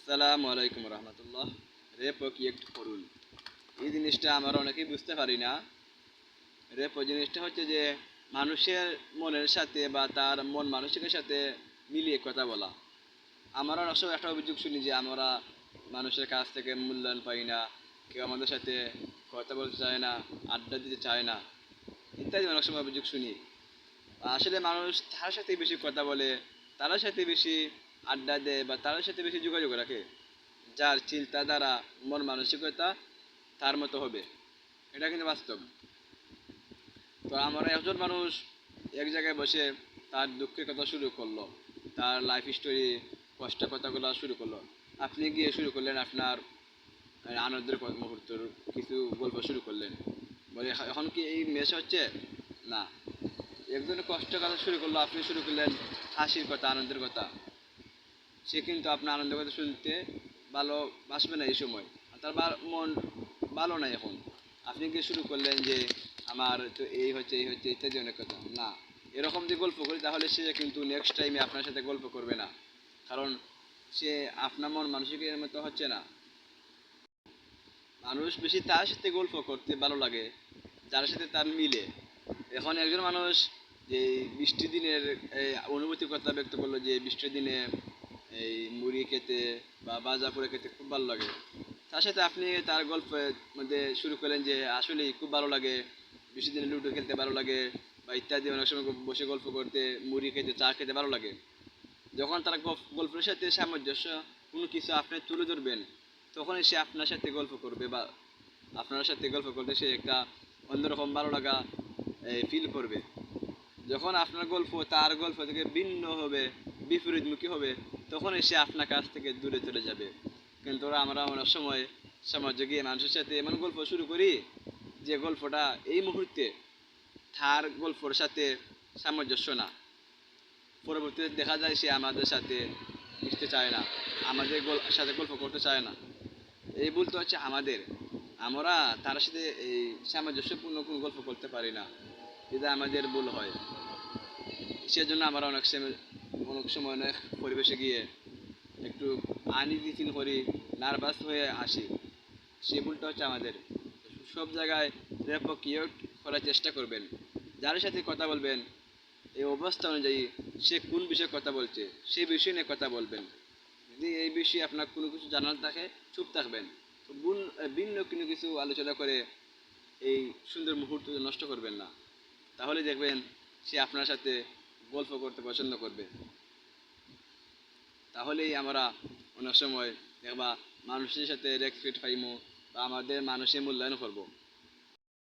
আসসালামু আলাইকুম রহমতুল্লাহ। রেপো কি একটু করুন, এই জিনিসটা আমরা অনেকেই বুঝতে পারি না। রেপো জিনিসটা হচ্ছে যে মানুষের মনের সাথে বা তার মন মানসিকের সাথে মিলিয়ে কথা বলা। আমরা অনেক সময় একটা অভিযোগ শুনি যে আমরা মানুষের কাছ থেকে মূল্যায়ন পাই না, কেউ আমাদের সাথে কথা বলতে চায় না, আড্ডা দিতে চায় না, ইত্যাদি অনেক সময় অভিযোগ শুনি। আসলে মানুষ তার সাথে বেশি কথা বলে, তার সাথে বেশি আড্ডা দেয় বা তার সাথে বেশি যোগাযোগ রাখে যার চিন্তাধারা, মন মানসিকতা তার মতো হবে। এটা কিন্তু বাস্তব। তো আমরা একজন মানুষ এক জায়গায় বসে তার দুঃখের কথা শুরু করলো, তার লাইফ স্টোরি, কষ্টের কথাগুলো শুরু করলো। আপনি গিয়ে শুরু করলেন আপনার আনন্দের মুহূর্তের কিছু গল্প শুরু করলেন, বলে এখন কি এই মেশ হচ্ছে না। একজনের কষ্টের কথা শুরু করলো, আপনি শুরু করলেন হাসির কথা, আনন্দের কথা। সে কিন্তু আপনার আনন্দের কথা শুনতে ভালোবাসবে না এই সময়, তার মন ভালো নাই এখন। আপনি কি শুরু করলেন যে আমার তো এই হচ্ছে এই হচ্ছে ইত্যাদি অনেক কথা না। এরকম যে গল্প করি তাহলে সে কিন্তু নেক্সট টাইমে আপনার সাথে গল্প করবে না, কারণ সে আপনার মন মানসিকের মতো হচ্ছে না। মানুষ বেশি তার সাথে গল্প করতে ভালো লাগে যার সাথে তার মিলে। এখন একজন মানুষ যে বৃষ্টির দিনের অনুভূতির কথা ব্যক্ত করলো যে বৃষ্টির দিনে এই মুড়ি খেতে বা ভাজা করে খেতে খুব ভালো লাগে। তার সাথে আপনি তার গল্পের মধ্যে শুরু করলেন যে আসলেই খুব ভালো লাগে, বৃষ্টির দিনে লুডো খেলতে ভালো লাগে বা ইত্যাদি, অনেক সময় বসে গল্প করতে, মুড়ি খেতে, চা খেতে ভালো লাগে। যখন তারা গল্পের সাথে সামঞ্জস্য কোনো কিছু আপনি তুলে ধরবেন, তখনই সে আপনার সাথে গল্প করবে বা আপনার সাথে গল্প করতে সে একটা অন্যরকম ভালো লাগা ফিল করবে। যখন আপনার গল্প তার গল্প থেকে ভিন্ন হবে, বিপরীতমুখী হবে, তখনই সে আপনার কাছ থেকে দূরে চলে যাবে। কিন্তু আমরা অনেক সময় সমাজে গিয়ে মানুষের সাথে এমন গল্প শুরু করি যে গল্পটা এই মুহূর্তে তার গল্পের সাথে সামঞ্জস্য না। পরবর্তীতে দেখা যায় সে আমাদের সাথে মিশতে চায় না, আমাদের সাথে গল্প করতে চায় না। এই ভুলটা হচ্ছে আমাদের। আমরা তার সাথে এই সামঞ্জস্যপূর্ণ কোনো গল্প করতে পারি না, এটা আমাদের ভুল হয়। সেজন্য আমরা অনেক সময় অনেক পরিবেশে গিয়ে একটু আনইজি ফিল করি, নার্ভাস হয়ে আসি। সে ভুলটা হচ্ছে আমাদের। সব জায়গায় রেপো ক্রিয়েট করার চেষ্টা করবেন। যার সাথে কথা বলবেন এই অবস্থা অনুযায়ী সে কোন বিষয়ে কথা বলছে সেই বিষয় নিয়ে কথা বলবেন। যদি এই বিষয়ে আপনার কোনো কিছু জানার থাকে, চুপ থাকবেন। তো ভিন্ন কোনো কিছু আলোচনা করে এই সুন্দর মুহূর্ত নষ্ট করবেন না, তাহলে দেখবেন সে আপনার সাথে গল্প করতে পছন্দ করবে। তাহলেই আমরা অনেক সময় দেখবা মানুষের সাথে রেসপেক্ট পাইমো বা আমাদের মানুষের মূল্যায়ন করবো।